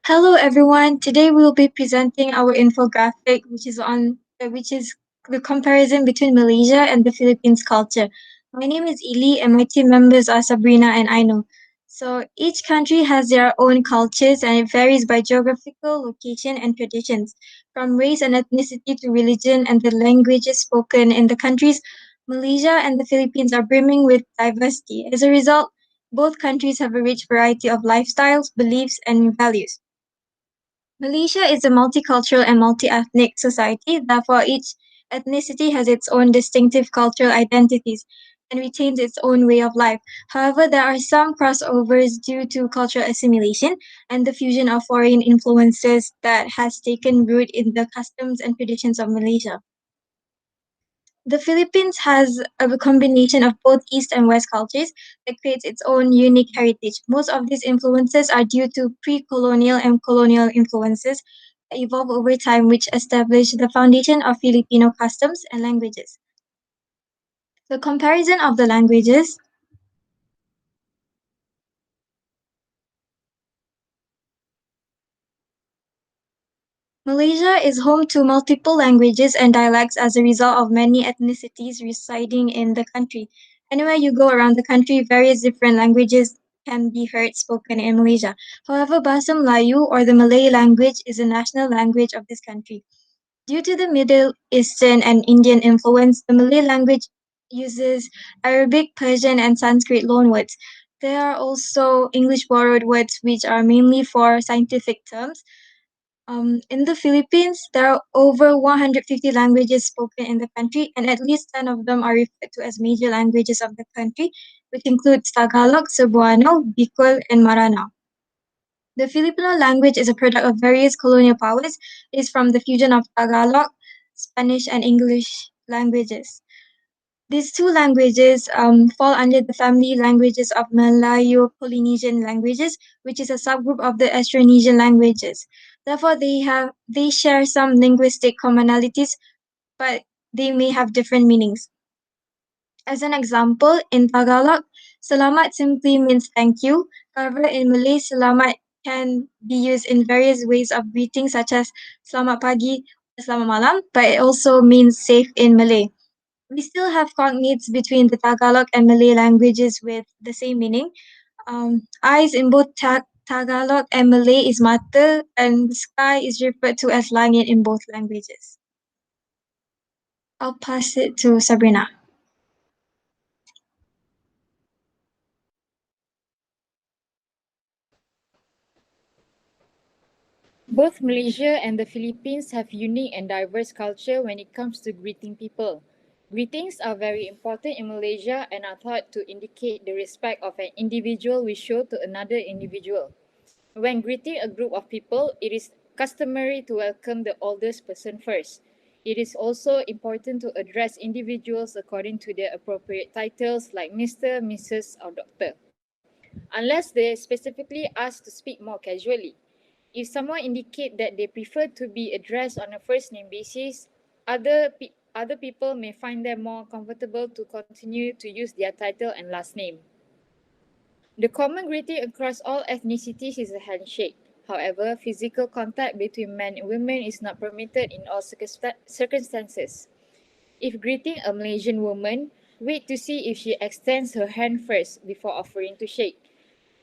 Hello everyone. Today we'll be presenting our infographic which is the comparison between Malaysia and the Philippines culture. My name is Ili and my team members are Sabrina and Aino. So each country has their own cultures and it varies by geographical location and traditions, from race and ethnicity to religion and the languages spoken in the countries. Malaysia and the Philippines are brimming with diversity. As a result, both countries have a rich variety of lifestyles, beliefs, and values. Malaysia is a multicultural and multi-ethnic society, therefore each ethnicity has its own distinctive cultural identities and retains its own way of life. However, there are some crossovers due to cultural assimilation and the fusion of foreign influences that has taken root in the customs and traditions of Malaysia. The Philippines has a combination of both East and West cultures that creates its own unique heritage. Most of these influences are due to pre-colonial and colonial influences that evolve over time, which establish the foundation of Filipino customs and languages. The comparison of the languages. Malaysia is home to multiple languages and dialects as a result of many ethnicities residing in the country. Anywhere you go around the country, various different languages can be heard spoken in Malaysia. However, Bahasa Melayu or the Malay language is the national language of this country. Due to the Middle Eastern and Indian influence, the Malay language uses Arabic, Persian, and Sanskrit loanwords. There are also English borrowed words which are mainly for scientific terms. In the Philippines, there are over 150 languages spoken in the country, and at least 10 of them are referred to as major languages of the country, which includes Tagalog, Cebuano, Bicol, and Maranao. The Filipino language is a product of various colonial powers. It is from the fusion of Tagalog, Spanish, and English languages. These two languages fall under the family languages of Malayo-Polynesian languages, which is a subgroup of the Austronesian languages. Therefore, they share some linguistic commonalities, but they may have different meanings. As an example, in Tagalog, "selamat" simply means thank you. However, in Malay, "selamat" can be used in various ways of greeting, such as "selamat pagi" or "selamat malam," but it also means safe in Malay. We still have cognates between the Tagalog and Malay languages with the same meaning. Eyes in both Tagalog and Malay is mata, and the sky is referred to as langit in both languages. I'll pass it to Sabrina. Both Malaysia and the Philippines have unique and diverse culture when it comes to greeting people. Greetings are very important in Malaysia and are thought to indicate the respect of an individual we show to another individual. When greeting a group of people, it is customary to welcome the oldest person first. It is also important to address individuals according to their appropriate titles like Mr., Mrs., or Doctor, unless they specifically ask to speak more casually. If someone indicate that they prefer to be addressed on a first name basis, other people may find them more comfortable to continue to use their title and last name. The common greeting across all ethnicities is a handshake. However, physical contact between men and women is not permitted in all circumstances. If greeting a Malaysian woman, wait to see if she extends her hand first before offering to shake.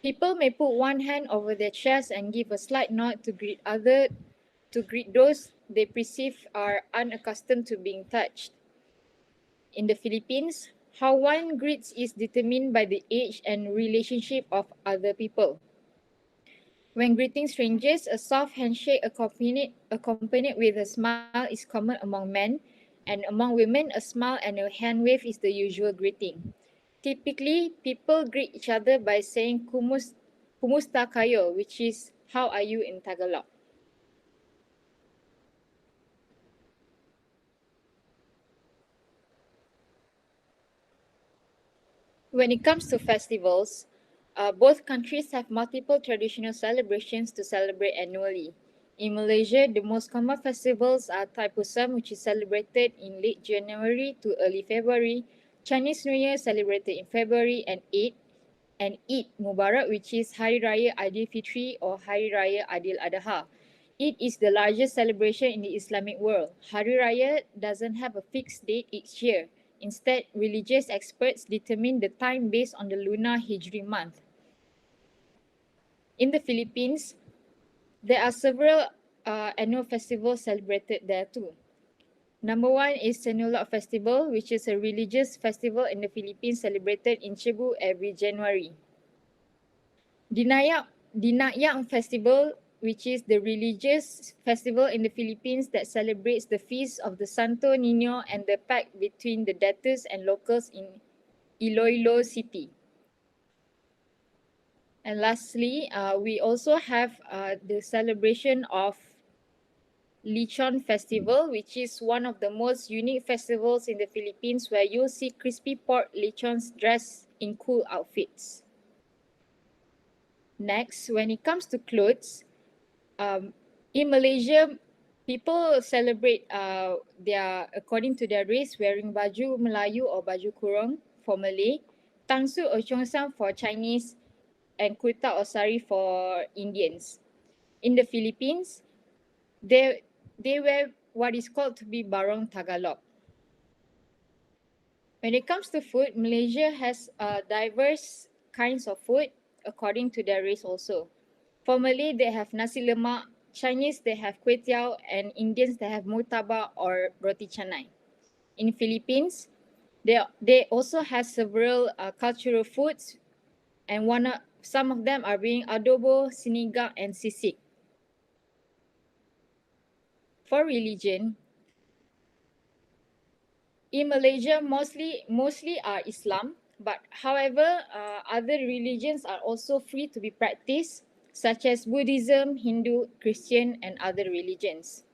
People may put one hand over their chest and give a slight nod to greet those they perceive are unaccustomed to being touched. In the Philippines, how one greets is determined by the age and relationship of other people. When greeting strangers, a soft handshake accompanied with a smile is common among men, and among women, a smile and a hand wave is the usual greeting. Typically, people greet each other by saying Kumusta kayo, which is how are you in Tagalog. When it comes to festivals, both countries have multiple traditional celebrations to celebrate annually. In Malaysia, the most common festivals are Thaipusam, which is celebrated in late January to early February, Chinese New Year celebrated in February, and Eid, and Eid Mubarak, which is Hari Raya Aidilfitri or Hari Raya Adil Adha. Eid is the largest celebration in the Islamic world. Hari Raya doesn't have a fixed date each year. Instead, religious experts determine the time based on the lunar Hijri month. In the Philippines, there are several annual festivals celebrated there too. Number one is Senulak Festival, which is a religious festival in the Philippines celebrated in Cebu every January. Dinayak Festival, which is the religious festival in the Philippines that celebrates the feast of the Santo Niño and the pact between the debtors and locals in Iloilo City. And lastly, we also have the celebration of Lechon Festival, which is one of the most unique festivals in the Philippines where you'll see crispy pork lechons dressed in cool outfits. Next, when it comes to clothes, in Malaysia, people celebrate according to their race, wearing baju Melayu or baju kurung for Malay, tangsu or cheongsam for Chinese, and kurta or sari for Indians. In the Philippines, they wear what is called to be barong Tagalog. When it comes to food, Malaysia has diverse kinds of food according to their race also. For Malay, they have nasi lemak. Chinese, they have kway teow. And Indians, they have murtabak or roti canai. In Philippines, they also have several cultural foods, and some of them are being adobo, sinigang, and sisig. For religion, in Malaysia, mostly are Islam, but however, other religions are also free to be practiced, such as Buddhism, Hindu, Christian, and other religions.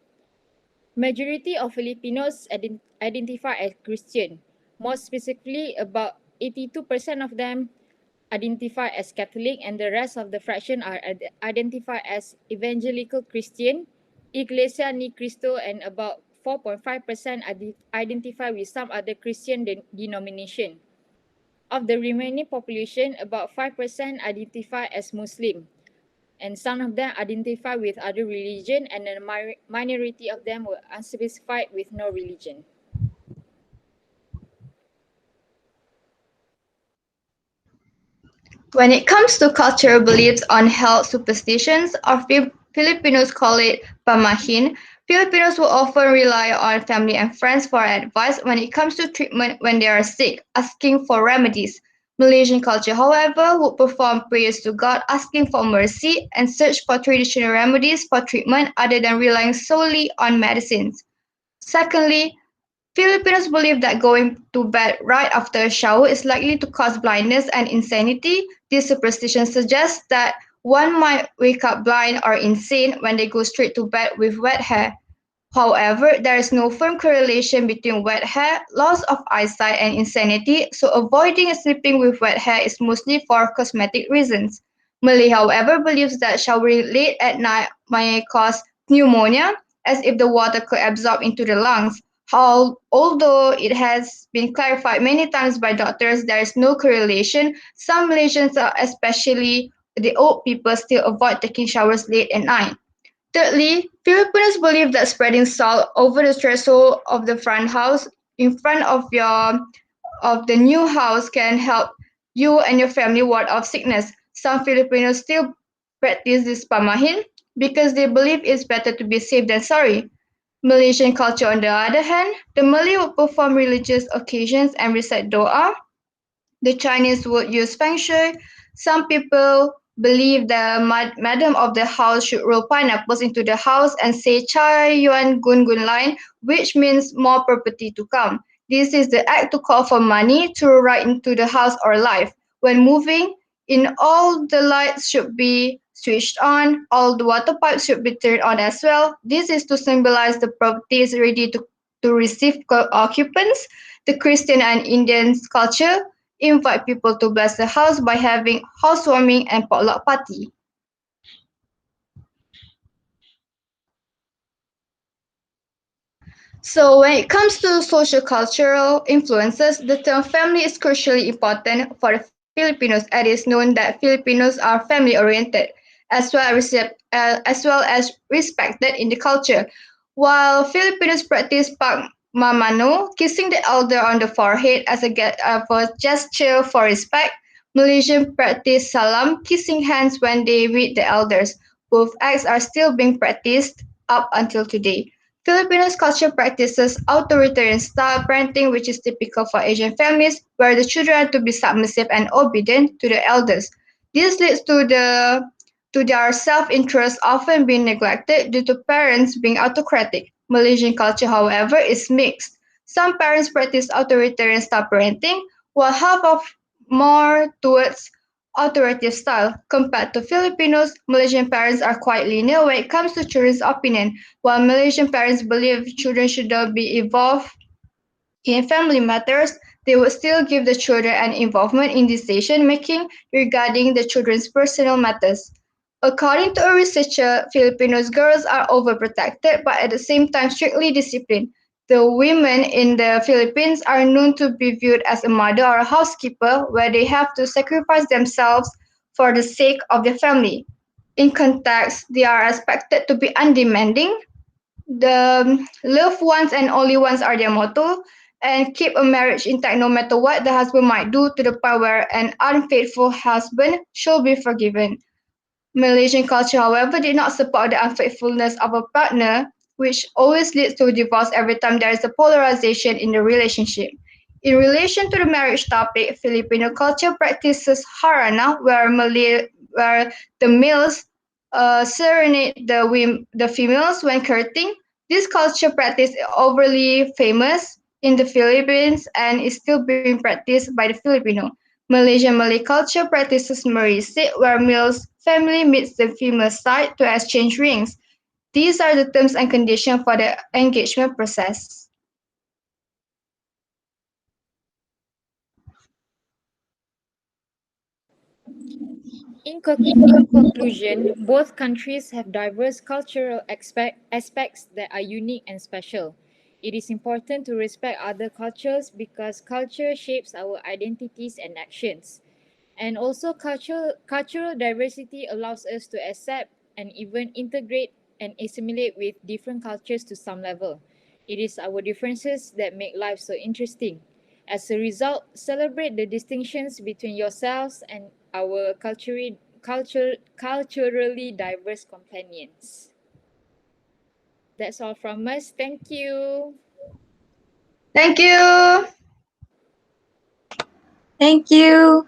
Majority of Filipinos identify as Christian. More specifically, about 82% of them identify as Catholic, and the rest of the fraction are identified as Evangelical Christian, Iglesia Ni Cristo, and about 4.5% identify with some other Christian denomination. Of the remaining population, about 5% identify as Muslim, and some of them identify with other religion, and a minority of them were unspecified with no religion. When it comes to cultural beliefs on health superstitions, or Filipinos call it pamahin, Filipinos will often rely on family and friends for advice when it comes to treatment when they are sick, asking for remedies. Malaysian culture, however, would perform prayers to God, asking for mercy, and search for traditional remedies for treatment other than relying solely on medicines. Secondly, Filipinos believe that going to bed right after a shower is likely to cause blindness and insanity. This superstition suggests that one might wake up blind or insane when they go straight to bed with wet hair. However, there is no firm correlation between wet hair, loss of eyesight, and insanity, so avoiding sleeping with wet hair is mostly for cosmetic reasons. Malay, however, believes that showering late at night may cause pneumonia, as if the water could absorb into the lungs. Although it has been clarified many times by doctors, there is no correlation. Some Malaysians, especially the old people, still avoid taking showers late at night. Thirdly, Filipinos believe that spreading salt over the threshold of the front house in front of the new house can help you and your family ward off sickness. Some Filipinos still practice this pamahin because they believe it's better to be safe than sorry. Malaysian culture, on the other hand, the Malay would perform religious occasions and recite dua. The Chinese would use feng shui. Some people believe the madam of the house should roll pineapples into the house and say Chai Yuan Gun Gun line, which means more property to come. This is the act to call for money to roll right into the house or life. When moving in, all the lights should be switched on, all the water pipes should be turned on as well. This is to symbolize the property is ready to receive occupants. The Christian and Indian culture invite people to bless the house by having housewarming and potluck party. So when it comes to social cultural influences, the term family is crucially important for the Filipinos. It is known that Filipinos are family-oriented, as well as respected in the culture. While Filipinos practice pagmamano, kissing the elder on the forehead as a gesture for respect, Malaysians practice salam, kissing hands when they meet the elders. Both acts are still being practiced up until today. Filipinos culture practices authoritarian style parenting, which is typical for Asian families, where the children are to be submissive and obedient to the elders. This leads to their self-interest often being neglected due to parents being autocratic. Malaysian culture, however, is mixed. Some parents practice authoritarian style parenting, while half of more towards authoritative style. Compared to Filipinos, Malaysian parents are quite linear when it comes to children's opinion. While Malaysian parents believe children should not be involved in family matters, they would still give the children an involvement in decision making regarding the children's personal matters. According to a researcher, Filipinos girls are overprotected but at the same time strictly disciplined. The women in the Philippines are known to be viewed as a mother or a housekeeper where they have to sacrifice themselves for the sake of their family. In context, they are expected to be undemanding, the loved ones and only ones are their motto, and keep a marriage intact no matter what the husband might do to the point where an unfaithful husband should be forgiven. Malaysian culture, however, did not support the unfaithfulness of a partner, which always leads to divorce every time there is a polarization in the relationship. In relation to the marriage topic, Filipino culture practices harana, where the males serenade the females when courting. This culture practice is overly famous in the Philippines and is still being practiced by the Filipino. Malaysian Malay culture practices marriage, where male's family meets the female side to exchange rings. These are the terms and conditions for the engagement process. In conclusion, both countries have diverse cultural aspects that are unique and special. It is important to respect other cultures because culture shapes our identities and actions. And also, cultural diversity allows us to accept and even integrate and assimilate with different cultures to some level. It is our differences that make life so interesting. As a result, celebrate the distinctions between yourselves and our culturally diverse companions. That's all from us. Thank you. Thank you. Thank you.